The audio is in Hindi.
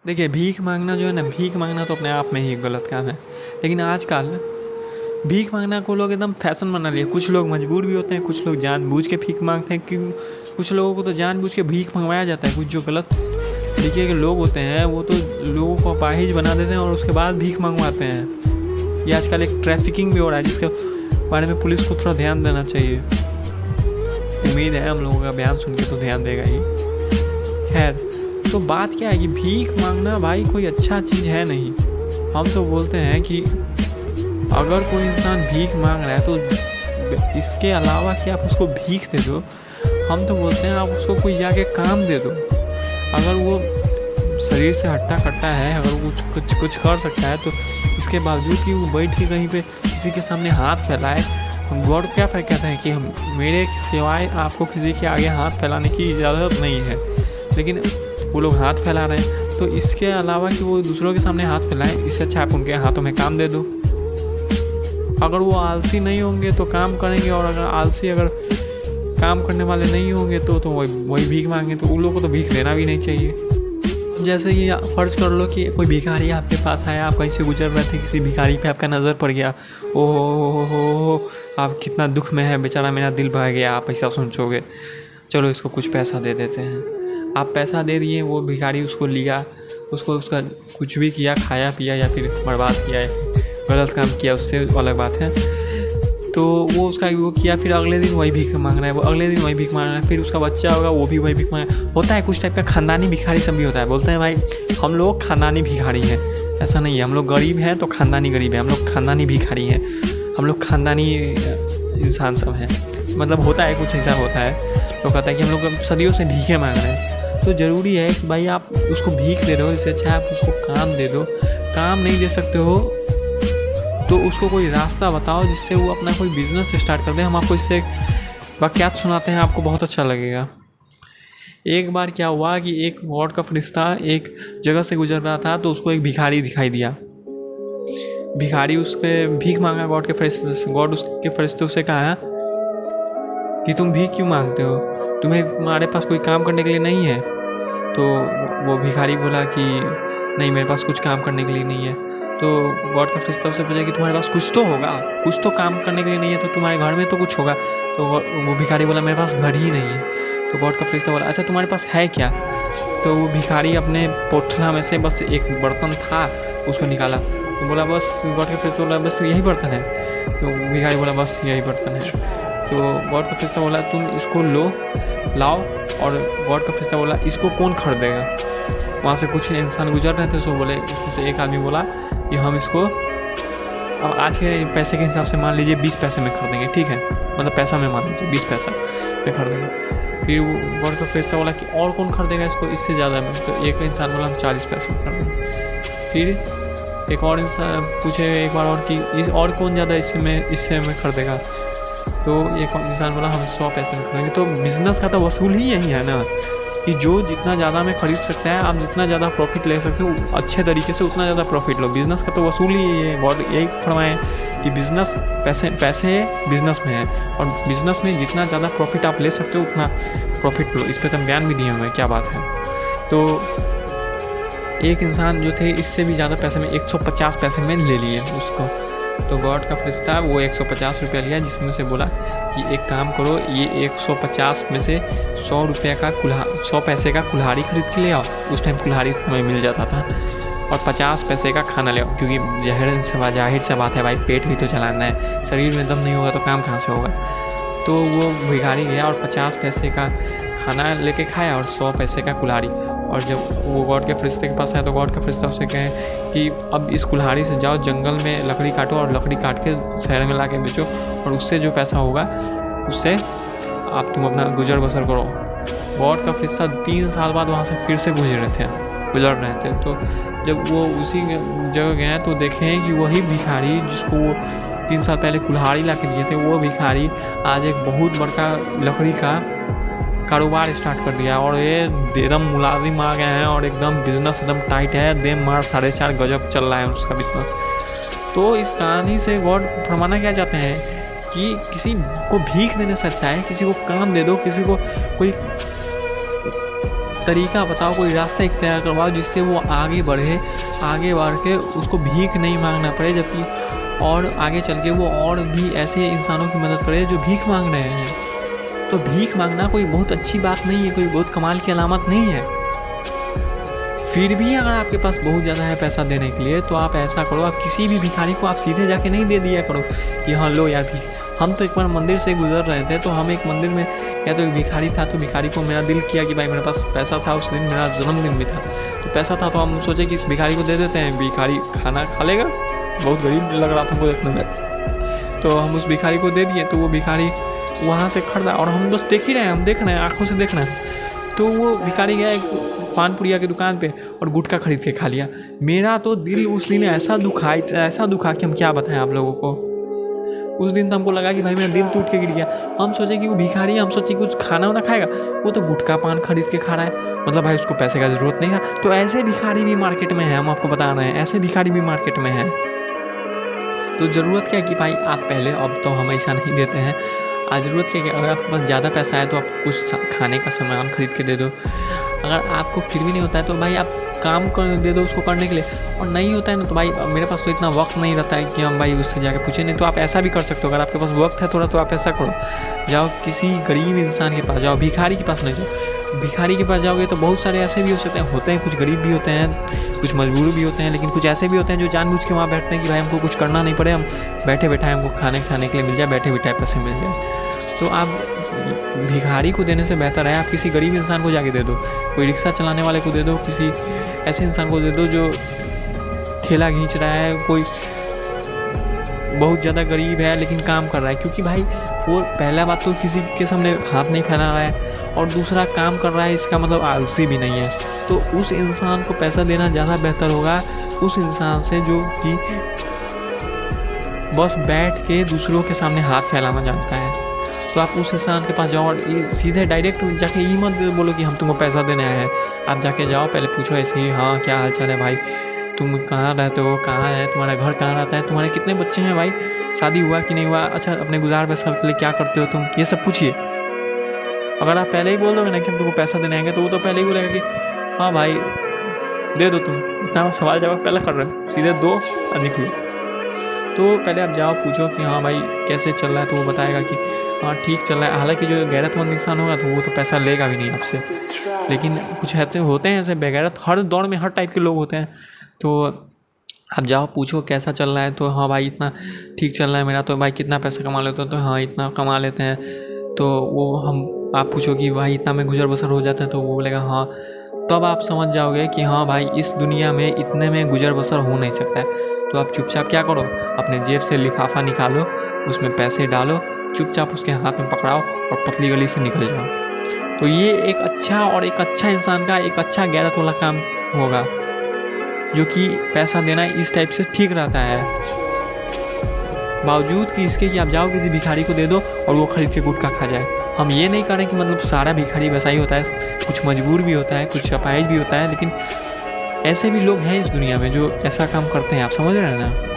देखिए, भीख मांगना जो है ना, भीख मांगना तो अपने आप में ही गलत काम है। लेकिन आजकल भीख मांगना को लोग एकदम फैशन बना लिए। कुछ लोग मजबूर भी होते हैं, कुछ लोग जानबूझ के भीख मांगते हैं। क्यों? कुछ लोगों को तो जानबूझ के भीख मंगवाया जाता है। कुछ जो गलत तरीके के लोग होते हैं वो तो लोगों को अपाहिज बना देते हैं और उसके बाद भीख मंगवाते हैं। ये आजकल एक ट्रैफिकिंग भी हो रहा है जिसके बारे में पुलिस को थोड़ा ध्यान देना चाहिए। उम्मीद है हम लोगों का बयान सुन के तो ध्यान देगा ही। खैर, तो बात क्या है कि भीख मांगना भाई कोई अच्छा चीज़ है नहीं। हम तो बोलते हैं कि अगर कोई इंसान भीख मांग रहा है तो इसके अलावा कि आप उसको भीख दे दो, हम तो बोलते हैं आप उसको कोई जाके काम दे दो। अगर वो शरीर से हट्टा कट्टा है, अगर वो कुछ कर सकता है, तो इसके बावजूद कि वो बैठ के कहीं पे किसी के सामने हाथ फैलाए, गॉड क्या कहते हैं कि मेरे सिवाय आपको किसी के आगे हाथ फैलाने की इजाज़त नहीं है। लेकिन वो लोग हाथ फैला रहे हैं, तो इसके अलावा कि वो दूसरों के सामने हाथ फैलाएं, इससे अच्छा आप उनके हाथों में काम दे दो। अगर वो आलसी नहीं होंगे तो काम करेंगे, और अगर काम करने वाले नहीं होंगे तो वही भीख मांगे, तो उन लोगों को तो भीख देना भी नहीं चाहिए। जैसे कि फ़र्ज़ कर लो कि कोई भिखारी आपके पास आया, आप कहीं से गुजर रहे थे, किसी भिखारी पे आपका नज़र पड़ गया, ओहो आप कितना दुख में है बेचारा, मेरा दिल बह गया, आप ऐसा सोचोगे चलो इसको कुछ पैसा दे देते हैं। आप पैसा दे दिए, वो भिखारी उसको लिया, उसका कुछ भी किया, खाया पिया या फिर बर्बाद किया या फिर गलत काम किया, उससे अलग बात है। तो वो किया, फिर अगले दिन वही भीख मांग रहा है, वो अगले दिन वही भीख मांग रहा है, फिर उसका बच्चा होगा वो भी वही भीख मांग रहा है। होता है कुछ टाइप का खानदानी भिखारी सब भी होता है। बोलते हैं भाई हम लोग खानदानी भिखारी हैं, ऐसा नहीं है। हम लोग गरीब हैं तो खानदानी गरीब है, हम लोग खानदानी भिखारी हैं, हम लोग खानदानी इंसान सब हैं। मतलब होता है कुछ ऐसा होता है। लोग कहता है कि हम लोग सदियों से भीखे मांग रहे हैं। तो ज़रूरी है कि भाई आप उसको भीख दे रहे हो, इससे अच्छा आप उसको काम दे दो। काम नहीं दे सकते हो तो उसको कोई रास्ता बताओ जिससे वो अपना कोई बिज़नेस स्टार्ट कर दे। हम आपको इससे वाक़यात सुनाते हैं, आपको बहुत अच्छा लगेगा। एक बार क्या हुआ कि एक गॉड का फरिश्ता एक जगह से गुजर रहा था, तो उसको एक भिखारी दिखाई दिया। भिखारी उसके भीख मांगा गॉड के फरिश्ते से। गॉड उसके फरिश्ते से कहा कि तुम भीख क्यों मांगते हो, तुम्हारे पास कोई काम करने के लिए नहीं है? तो वो भिखारी बोला कि नहीं, मेरे पास कुछ काम करने के लिए नहीं है। तो गॉड का फरिश्ता उससे पूछा कि तुम्हारे पास कुछ तो होगा, कुछ तो काम करने के लिए नहीं है, तो तुम्हारे घर में तो कुछ होगा। तो वो भिखारी बोला मेरे पास घर ही नहीं है। तो गॉड का फरिश्ता बोला अच्छा तुम्हारे पास है क्या? तो वो भिखारी अपने पोटला में से बस एक बर्तन था, उसको निकाला। तो बोला बस, गॉड का फरिश्ता बोला बस यही बर्तन है? तो भिखारी बोला बस यही बर्तन है। तो गॉड का फरिश्ता बोला तुम इसको लाओ। और गॉड का फरिश्ता बोला इसको कौन खरीदेगा? वहाँ से कुछ इंसान गुजर रहे थे, सो बोले, उसमें से एक आदमी बोला कि हम इसको अब आज के पैसे के हिसाब से मान लीजिए 20 पैसे में खरीदेंगे, ठीक है, मतलब पैसा में मान लीजिए 20 पैसा में खरीदेंगे। फिर गॉड का फरिश्ता बोला कि और कौन खरीदेगा इसको इससे ज़्यादा में? तो एक इंसान बोला हम 40 पैसे में खरीदेंगे। फिर एक और इंसान पूछे एक बार और कि और कौन ज़्यादा इससे में खरीदेगा? तो एक इंसान बोला हम 100 पैसे में खरीदेंगे। तो बिज़नेस का तो वसूल ही यही है ना कि जो जितना ज़्यादा में खरीद सकता है, आप जितना ज़्यादा प्रॉफिट ले सकते हो अच्छे तरीके से, उतना ज़्यादा प्रॉफिट लो। बिज़नेस का तो वसूल ही यही है। गॉड यही फरमाए कि बिज़नेस पैसे बिज़नेस में है, और बिज़नेस में जितना ज़्यादा प्रॉफिट आप ले सकते हो उतना प्रॉफिट लो। इस पर तो बयान भी दिए हुए हैं, क्या बात है। तो एक इंसान जो थे इससे भी ज़्यादा पैसे में 150 पैसे में ले लिए उसको। तो गॉड का फरिश्ता वो 150 रुपया लिया, जिसमें से बोला कि एक काम करो, ये 150 में से 100 रुपये का 100 पैसे का कुल्हाड़ी खरीद के ले आओ। उस टाइम कुल्हाड़ी तुम्हें मिल जाता था। और 50 पैसे का खाना ले आओ, क्योंकि जाहिर सी बात है भाई, पेट भी तो चलाना है, शरीर में दम नहीं होगा तो काम कहाँ से होगा। तो वो भिखारी गया और 50 पैसे का खाना लेके खाया और 100 पैसे का कुल्हाड़ी। और जब वो गॉड के फरिश्ते के पास आया तो गॉड का फरिश्ता उससे कहे कि अब इस कुल्हाड़ी से जाओ जंगल में लकड़ी काटो, और लकड़ी काट के शहर में ला के बेचो, और उससे जो पैसा होगा उससे आप तुम अपना गुजर बसर करो। गॉड का फरिश्ता 3 साल बाद वहाँ से फिर से गुजर रहे थे। तो जब वो उसी जगह गए तो देखें कि वही भिखारी जिसको वो 3 साल पहले कुल्हाड़ी ला के दिए थे, वो भिखारी आज एक बहुत बड़का लकड़ी का कारोबार स्टार्ट कर दिया, और ये एकदम मुलाजिम आ गए हैं, और एकदम बिजनेस एकदम टाइट है, दे मार 4.5 गजब चल रहा है उसका बिजनेस। तो इस कहानी से गॉड फरमाना क्या चाहते हैं कि किसी को भीख देने से अच्छा है किसी को काम दे दो, किसी को कोई तरीका बताओ, कोई रास्ता एक तैयार करवाओ जिससे वो आगे बढ़े, आगे बढ़ के उसको भीख नहीं मांगना पड़े, जबकि और आगे चल के वो और भी ऐसे इंसानों की मदद करे जो भीख मांग रहे हैं। तो भीख मांगना कोई बहुत अच्छी बात नहीं है, कोई बहुत कमाल की अलामत नहीं है। फिर भी अगर आपके पास बहुत ज़्यादा है पैसा देने के लिए, तो आप ऐसा करो, आप किसी भी भिखारी को आप सीधे जाके नहीं दे दिया करो कि हाँ लो यार भीख। हम तो एक बार मंदिर से गुजर रहे थे, तो हम एक मंदिर में या तो एक भिखारी था, तो भिखारी को मेरा दिल किया कि भाई मेरे पास पैसा था, उस दिन मेरा जन्मदिन भी था, तो पैसा था, तो हम सोचे कि इस भिखारी को दे देते हैं, भिखारी खाना खा लेगा, बहुत गरीब लग रहा था हमको देखने में। तो हम उस भिखारी को दे दिए, तो वो भिखारी वहाँ से खरीदा और हम बस देख ही रहे हैं, हम देख रहे हैं, आँखों से देख रहे हैं। तो वो भिखारी गया एक पान पुड़िया की दुकान पे और गुटखा खरीद के खा लिया। मेरा तो दिल उस दिन ऐसा दुखा कि हम क्या बताएं आप लोगों को। उस दिन तो हमको लगा कि भाई मेरा दिल टूट के गिर गया। हम सोचे कि वो भिखारी है, हम सोचे कि कुछ खाना वाना खाएगा, वो तो गुटखा पान खरीद के खा रहा है, मतलब भाई उसको पैसे का ज़रूरत नहीं था। तो ऐसे भिखारी भी मार्केट में है, हम आपको बता रहे हैं, ऐसे भिखारी भी मार्केट में है। तो ज़रूरत क्या है कि भाई आप पहले, अब तो हम ऐसा नहीं देते हैं, आज ज़रूरत क्या है कि अगर आपके पास ज़्यादा पैसा है तो आप कुछ खाने का सामान खरीद के दे दो। अगर आपको फिर भी नहीं होता है तो भाई आप काम कर दे दो उसको करने के लिए, और नहीं होता है ना तो भाई मेरे पास तो इतना वक्त नहीं रहता है कि हम भाई उससे जाकर पूछें। नहीं तो आप ऐसा भी कर सकते हो, अगर आपके पास वक्त है थोड़ा, तो आप ऐसा करो, जाओ किसी गरीब इंसान के पास जाओ, भिखारी के पास नहीं जाओ। भिखारी के पास जाओगे तो बहुत सारे ऐसे भी होते हैं, कुछ गरीब भी होते हैं, कुछ मजबूर भी होते हैं, लेकिन कुछ ऐसे भी होते हैं जो जानबूझ के वहाँ बैठते हैं कि भाई हमको कुछ करना नहीं पड़े, हम बैठे बैठाए हमको खाने के लिए मिल जाए, बैठे बैठाए पैसे मिल जाए। तो आप भिखारी को देने से बेहतर है आप किसी गरीब इंसान को जाके दे दो, कोई रिक्शा चलाने वाले को दे दो, किसी ऐसे इंसान को दे दो जो ठेला खींच रहा है, कोई बहुत ज़्यादा गरीब है लेकिन काम कर रहा है, क्योंकि भाई वो पहला बात तो किसी के सामने हाथ नहीं फैला रहा है, और दूसरा काम कर रहा है, इसका मतलब आलसी भी नहीं है। तो उस इंसान को पैसा देना ज़्यादा बेहतर होगा उस इंसान से जो कि बस बैठ के दूसरों के सामने हाथ फैलाना जानता है। तो आप उस इंसान के पास जाओ और सीधे डायरेक्ट जाके ये मत बोलो कि हम तुमको पैसा देने आए हैं। आप जाके जाओ, पहले पूछो ऐसे ही, हाँ क्या हाल चाल है भाई, तुम कहाँ रहते हो, कहाँ है तुम्हारा घर, कहाँ रहता है, तुम्हारे कितने बच्चे हैं भाई, शादी हुआ कि नहीं हुआ, अच्छा अपने गुजार बसर के लिए क्या करते हो तुम, ये सब पूछिए। अगर आप पहले ही बोल दोगे ना कि हम तुमको पैसा देने आएंगे, तो वो तो पहले ही बोलेगा कि हाँ भाई दे दो, तुम इतना सवाल जवाब पहले कर रहे हो, सीधे दो और निकलो। तो पहले आप जाओ, पूछो कि हाँ भाई कैसे चल रहा है, तो वो बताएगा कि हाँ ठीक चल रहा है। हालांकि जो गैरतमंद इंसान होगा तो वो तो पैसा लेगा भी नहीं आपसे, लेकिन कुछ ऐसे होते हैं ऐसे बेगैरत, हर दौर में हर टाइप के लोग होते हैं। तो आप जाओ, पूछो कैसा चल रहा है, तो हाँ भाई इतना ठीक चल रहा है मेरा, तो भाई कितना पैसा कमा लेते हो, तो हाँ इतना कमा लेते हैं। तो वो आप पूछो कि भाई इतना में गुजर बसर हो जाता है, तो वो बोलेगा हाँ। तब आप समझ जाओगे कि हाँ भाई इस दुनिया में इतने में गुजर बसर हो नहीं सकता है। तो आप चुपचाप क्या करो, अपने जेब से लिफाफा निकालो, उसमें पैसे डालो, चुपचाप उसके हाथ में पकड़ाओ और पतली गली से निकल जाओ। तो ये एक अच्छा इंसान का एक अच्छा गैरत वाला काम होगा, जो कि पैसा देना इस टाइप से ठीक रहता है। बावजूद कि इसके कि आप जाओ किसी भिखारी को दे दो और वो खरीद के गुटखा खा जाए। हम ये नहीं करें कि मतलब सारा भिखारी वैसा ही होता है, कुछ मजबूर भी होता है, कुछ अपाहिज भी होता है, लेकिन ऐसे भी लोग हैं इस दुनिया में जो ऐसा काम करते हैं। आप समझ रहे हैं ना।